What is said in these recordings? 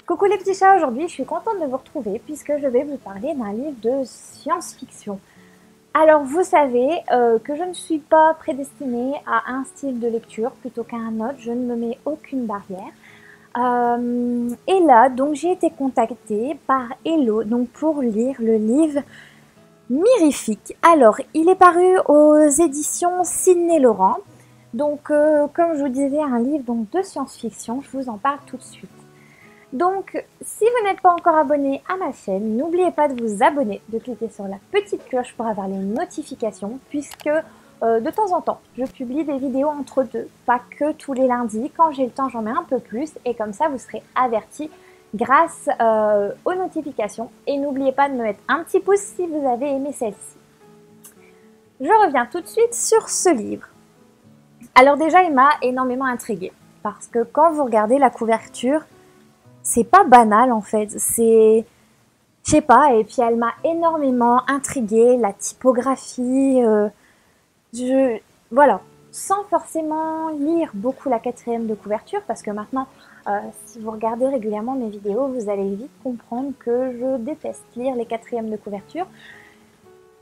Coucou les petits chats, aujourd'hui je suis contente de vous retrouver puisque je vais vous parler d'un livre de science-fiction. Alors vous savez que je ne suis pas prédestinée à un style de lecture plutôt qu'à un autre, je ne me mets aucune barrière. Et là, donc j'ai été contactée par Hello donc, pour lire le livre Mirifique. Alors, il est paru aux éditions Sidney Laurent. Donc, comme je vous disais, un livre donc, de science-fiction, je vous en parle tout de suite. Donc, si vous n'êtes pas encore abonné à ma chaîne, n'oubliez pas de vous abonner, de cliquer sur la petite cloche pour avoir les notifications, puisque de temps en temps, je publie des vidéos entre deux, pas que tous les lundis. Quand j'ai le temps, j'en mets un peu plus, et comme ça, vous serez avertis grâce aux notifications. Et n'oubliez pas de me mettre un petit pouce si vous avez aimé celle-ci. Je reviens tout de suite sur ce livre. Alors déjà, il m'a énormément intriguée, parce que quand vous regardez la couverture, c'est pas banal en fait, c'est, je sais pas, et puis elle m'a énormément intriguée, la typographie, voilà, sans forcément lire beaucoup la quatrième de couverture, parce que maintenant, si vous regardez régulièrement mes vidéos, vous allez vite comprendre que je déteste lire les quatrièmes de couverture,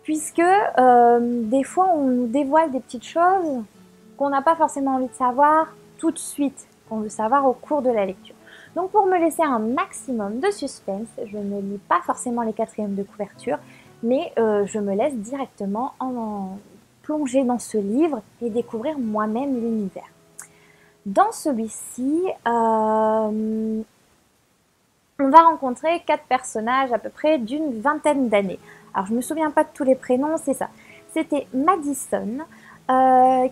puisque des fois on nous dévoile des petites choses qu'on n'a pas forcément envie de savoir tout de suite, qu'on veut savoir au cours de la lecture. Donc pour me laisser un maximum de suspense, je ne lis pas forcément les quatrièmes de couverture, mais je me laisse directement en plonger dans ce livre et découvrir moi-même l'univers. Dans celui-ci, on va rencontrer 4 personnages à peu près d'une vingtaine d'années. Alors je ne me souviens pas de tous les prénoms, c'est ça. C'était Madison,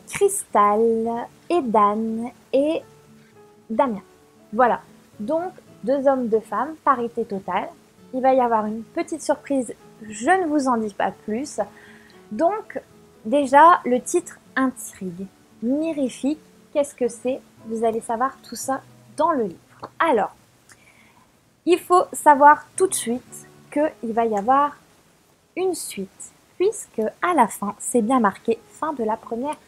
Crystal, Edan et Damien. Voilà. Donc, 2 hommes, 2 femmes, parité totale. Il va y avoir une petite surprise, je ne vous en dis pas plus. Donc, déjà, le titre intrigue. Mirifique, qu'est-ce que c'est? Vous allez savoir tout ça dans le livre. Alors, il faut savoir tout de suite qu'il va y avoir une suite, puisque à la fin, c'est bien marqué fin de la première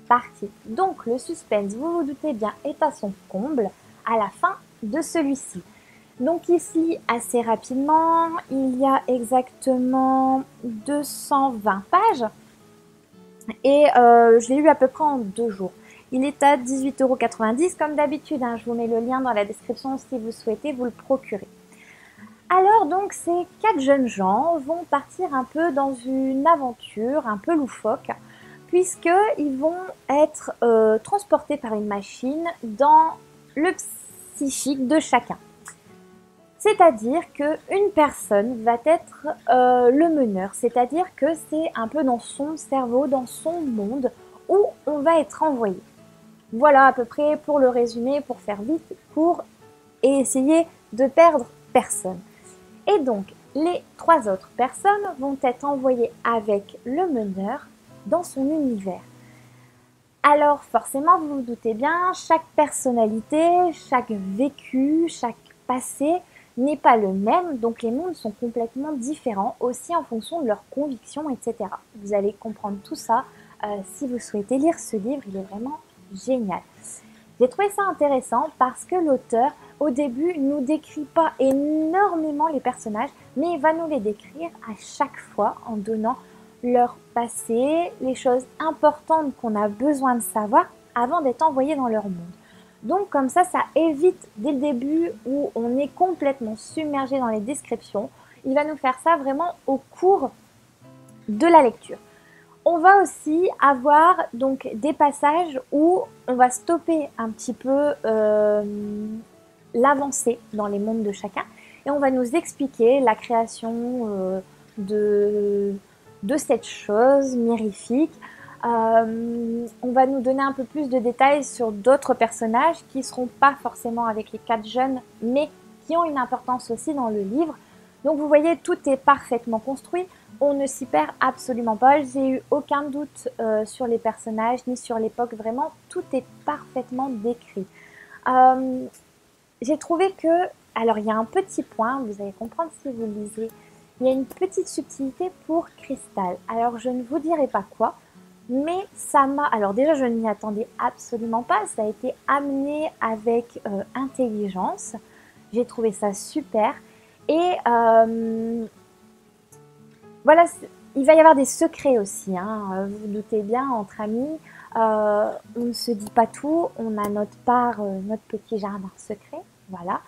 partie. Donc, le suspense, vous vous doutez bien, est à son comble à la fin de celui-ci. Donc il se lit assez rapidement, il y a exactement 220 pages et je l'ai eu à peu près en 2 jours. Il est à 18,90 € comme d'habitude, hein, je vous mets le lien dans la description si vous souhaitez vous le procurer. Alors donc ces 4 jeunes gens vont partir un peu dans une aventure un peu loufoque puisqu'ils vont être transportés par une machine dans le psychique de chacun. C'est-à-dire qu'une personne va être le meneur, c'est-à-dire que c'est un peu dans son cerveau, dans son monde où on va être envoyé. Voilà à peu près pour le résumer, pour faire vite, pour essayer de perdre personne. Et donc, les 3 autres personnes vont être envoyées avec le meneur dans son univers. Alors forcément, vous vous doutez bien, chaque personnalité, chaque vécu, chaque passé n'est pas le même, donc les mondes sont complètement différents, aussi en fonction de leurs convictions, etc. Vous allez comprendre tout ça si vous souhaitez lire ce livre, il est vraiment génial. J'ai trouvé ça intéressant parce que l'auteur, au début, ne nous décrit pas énormément les personnages, mais il va nous les décrire à chaque fois en donnant leur passé, les choses importantes qu'on a besoin de savoir avant d'être envoyé dans leur monde. Donc comme ça évite dès le début où on est complètement submergé dans les descriptions. Il va nous faire ça vraiment au cours de la lecture. On va aussi avoir donc des passages où on va stopper un petit peu l'avancée dans les mondes de chacun et on va nous expliquer la création de cette chose mirifique. On va nous donner un peu plus de détails sur d'autres personnages qui ne seront pas forcément avec les 4 jeunes, mais qui ont une importance aussi dans le livre. Donc vous voyez, tout est parfaitement construit, on ne s'y perd absolument pas, j'ai eu aucun doute sur les personnages ni sur l'époque, vraiment tout est parfaitement décrit. J'ai trouvé que, alors il y a un petit point, vous allez comprendre si vous lisez, il y a une petite subtilité pour Crystal. Alors je ne vous dirai pas quoi, mais ça m'a... Alors déjà je ne m'y attendais absolument pas, ça a été amené avec intelligence. J'ai trouvé ça super. Et voilà, il va y avoir des secrets aussi, hein. Vous vous doutez bien, entre amis, on ne se dit pas tout, on a notre part, notre petit jardin secret, voilà.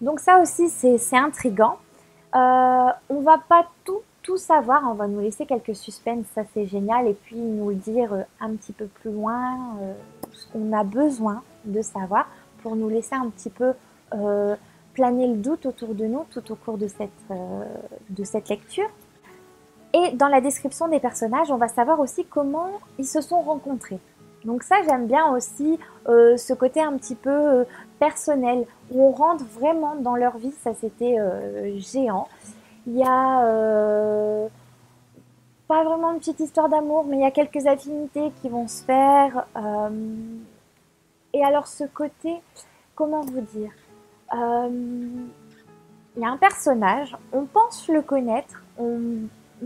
Donc ça aussi, c'est intriguant. On va pas tout savoir, on va nous laisser quelques suspens, ça c'est génial, et puis nous le dire un petit peu plus loin, ce qu'on a besoin de savoir pour nous laisser un petit peu planer le doute autour de nous tout au cours de cette lecture. Et dans la description des personnages, on va savoir aussi comment ils se sont rencontrés. Donc ça, j'aime bien aussi ce côté un petit peu personnel, où on rentre vraiment dans leur vie, ça c'était géant. Il y a pas vraiment une petite histoire d'amour, mais il y a quelques affinités qui vont se faire. Et alors ce côté, comment vous dire, il y a un personnage, on pense le connaître,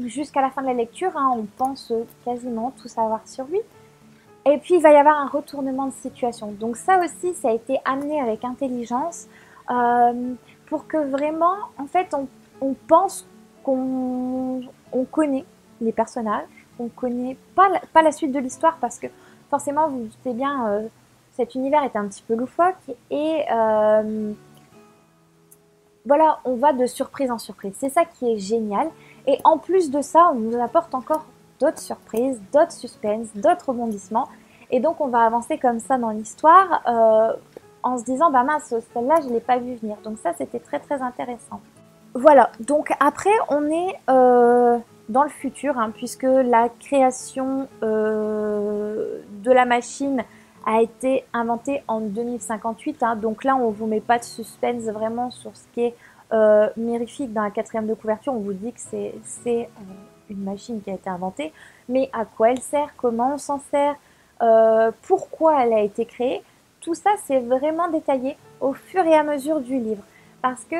jusqu'à la fin de la lecture, hein, on pense quasiment tout savoir sur lui. Et puis il va y avoir un retournement de situation. Donc ça aussi, ça a été amené avec intelligence pour que vraiment, en fait, on pense qu'on connaît les personnages, qu'on connaît pas la suite de l'histoire parce que forcément, vous vous doutez bien, cet univers est un petit peu loufoque et voilà, on va de surprise en surprise. C'est ça qui est génial. Et en plus de ça, on nous apporte encore d'autres surprises, d'autres suspens, d'autres rebondissements. Et donc, on va avancer comme ça dans l'histoire en se disant, bah mince, celle-là, je ne l'ai pas vue venir. Donc ça, c'était très, très intéressant. Voilà, donc après, on est dans le futur, hein, puisque la création de la machine a été inventée en 2058. Hein, donc là, on ne vous met pas de suspense vraiment sur ce qui est mirifique dans la 4e de couverture. On vous dit que c'est une machine qui a été inventée. Mais à quoi elle sert, comment on s'en sert, pourquoi elle a été créée, tout ça, c'est vraiment détaillé au fur et à mesure du livre. Parce que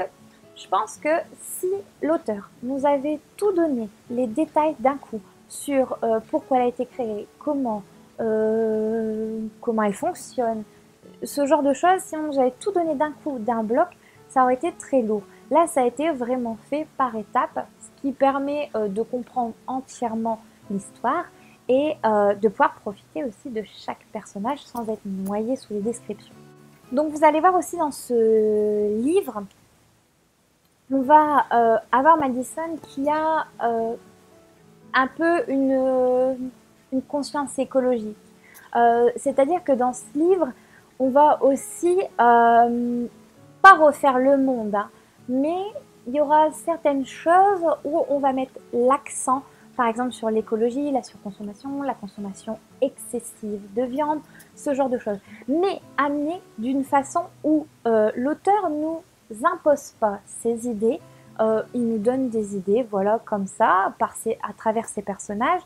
je pense que si l'auteur nous avait tout donné, les détails d'un coup, sur pourquoi elle a été créée, comment elle fonctionne, ce genre de choses, si on nous avait tout donné d'un coup, d'un bloc, ça aurait été très lourd. Là, ça a été vraiment fait par étapes, ce qui permet de comprendre entièrement l'histoire et de pouvoir profiter aussi de chaque personnage sans être noyé sous les descriptions. Donc vous allez voir aussi dans ce livre, on va avoir Madison qui a un peu une conscience écologique. C'est-à-dire que dans ce livre, on va aussi pas refaire le monde, hein, mais il y aura certaines choses où on va mettre l'accent, par exemple sur l'écologie, la surconsommation, la consommation excessive de viande, ce genre de choses. Mais amené d'une façon où l'auteur nous impose pas ses idées, il nous donne des idées, voilà, comme ça, à travers ses personnages.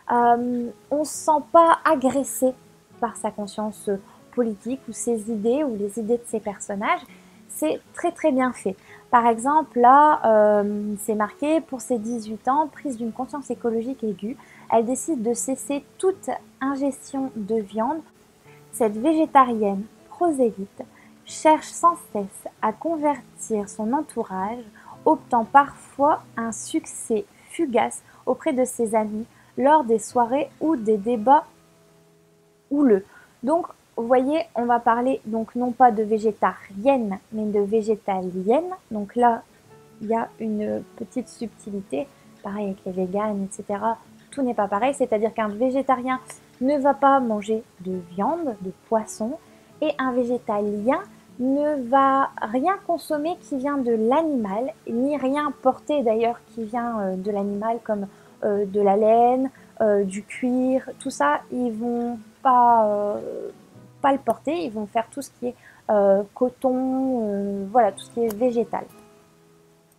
On ne se sent pas agressé par sa conscience politique ou ses idées ou les idées de ses personnages. C'est très très bien fait. Par exemple, là, c'est marqué, pour ses 18 ans, prise d'une conscience écologique aiguë, elle décide de cesser toute ingestion de viande. Cette végétarienne prosélyte cherche sans cesse à convertir son entourage, obtenant parfois un succès fugace auprès de ses amis lors des soirées ou des débats houleux. Donc, vous voyez, on va parler donc non pas de végétarienne, mais de végétalienne. Donc là, il y a une petite subtilité. Pareil avec les véganes, etc. Tout n'est pas pareil. C'est-à-dire qu'un végétarien ne va pas manger de viande, de poisson. Et un végétalien ne va rien consommer qui vient de l'animal, ni rien porter d'ailleurs qui vient de l'animal, comme de la laine, du cuir. Tout ça, ils vont pas le porter, ils vont faire tout ce qui est coton, voilà, tout ce qui est végétal.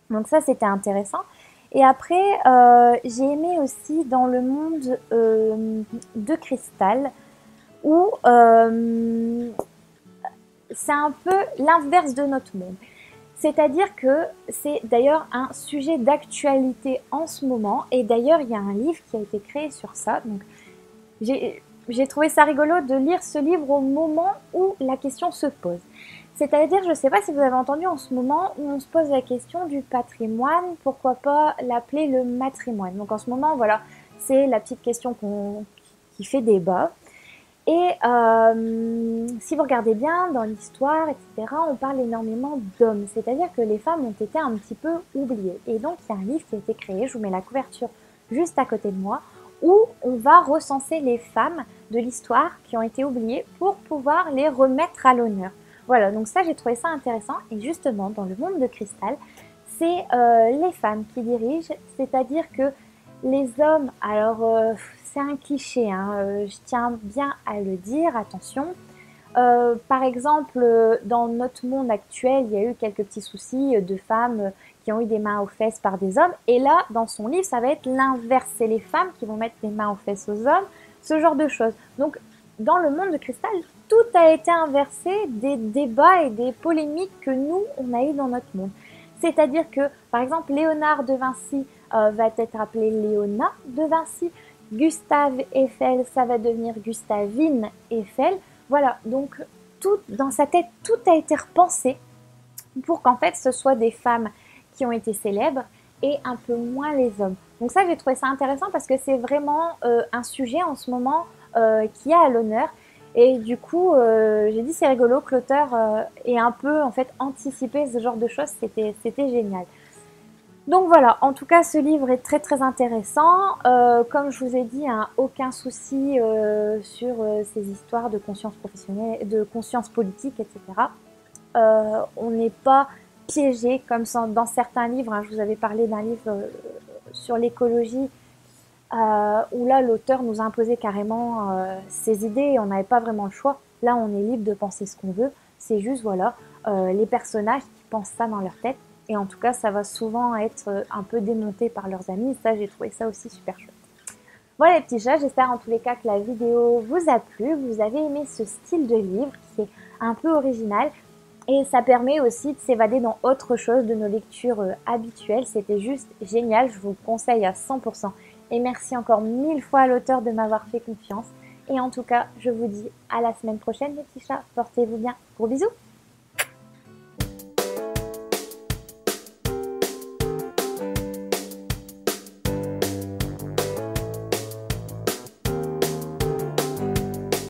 Donc ça, c'était intéressant. Et après, j'ai aimé aussi dans le monde de Cristal, où c'est un peu l'inverse de notre monde. C'est-à-dire que c'est d'ailleurs un sujet d'actualité en ce moment. Et d'ailleurs, il y a un livre qui a été créé sur ça. Donc, j'ai trouvé ça rigolo de lire ce livre au moment où la question se pose. C'est-à-dire, je ne sais pas si vous avez entendu en ce moment où on se pose la question du patrimoine, pourquoi pas l'appeler le matrimoine. Donc en ce moment, voilà, c'est la petite question qui fait débat. Et si vous regardez bien dans l'histoire, etc., on parle énormément d'hommes, c'est-à-dire que les femmes ont été un petit peu oubliées. Et donc il y a un livre qui a été créé, je vous mets la couverture juste à côté de moi, où on va recenser les femmes de l'histoire qui ont été oubliées pour pouvoir les remettre à l'honneur. Voilà, donc ça j'ai trouvé ça intéressant. Et justement, dans le monde de Cristal, c'est les femmes qui dirigent, c'est-à-dire que les hommes, alors c'est un cliché, hein, je tiens bien à le dire, attention. Par exemple, dans notre monde actuel, il y a eu quelques petits soucis de femmes qui ont eu des mains aux fesses par des hommes. Et là, dans son livre, ça va être l'inverse. C'est les femmes qui vont mettre les mains aux fesses aux hommes, ce genre de choses. Donc, dans le monde de Cristal, tout a été inversé des débats et des polémiques que nous, on a eu dans notre monde. C'est-à-dire que, par exemple, Léonard de Vinci va être appelé Léona de Vinci. Gustave Eiffel, ça va devenir Gustavine Eiffel. Voilà, donc tout dans sa tête, tout a été repensé pour qu'en fait ce soit des femmes qui ont été célèbres et un peu moins les hommes. Donc ça, j'ai trouvé ça intéressant parce que c'est vraiment un sujet en ce moment qui est à l'honneur. Et du coup, j'ai dit c'est rigolo que l'auteur ait un peu en fait anticipé ce genre de choses, c'était génial. Donc voilà, en tout cas ce livre est très très intéressant. Comme je vous ai dit, hein, aucun souci sur ces histoires de conscience professionnelle, de conscience politique, etc. On n'est pas piégé comme dans certains livres, hein. Je vous avais parlé d'un livre sur l'écologie où là l'auteur nous a imposé carrément ses idées et on n'avait pas vraiment le choix. Là on est libre de penser ce qu'on veut, c'est juste voilà les personnages qui pensent ça dans leur tête. Et en tout cas, ça va souvent être un peu démonté par leurs amis. Ça, j'ai trouvé ça aussi super chouette. Voilà les petits chats, j'espère en tous les cas que la vidéo vous a plu. Vous avez aimé ce style de livre qui est un peu original. Et ça permet aussi de s'évader dans autre chose de nos lectures habituelles. C'était juste génial, je vous le conseille à 100%. Et merci encore 1000 fois à l'auteur de m'avoir fait confiance. Et en tout cas, je vous dis à la semaine prochaine les petits chats. Portez-vous bien. Gros bisous!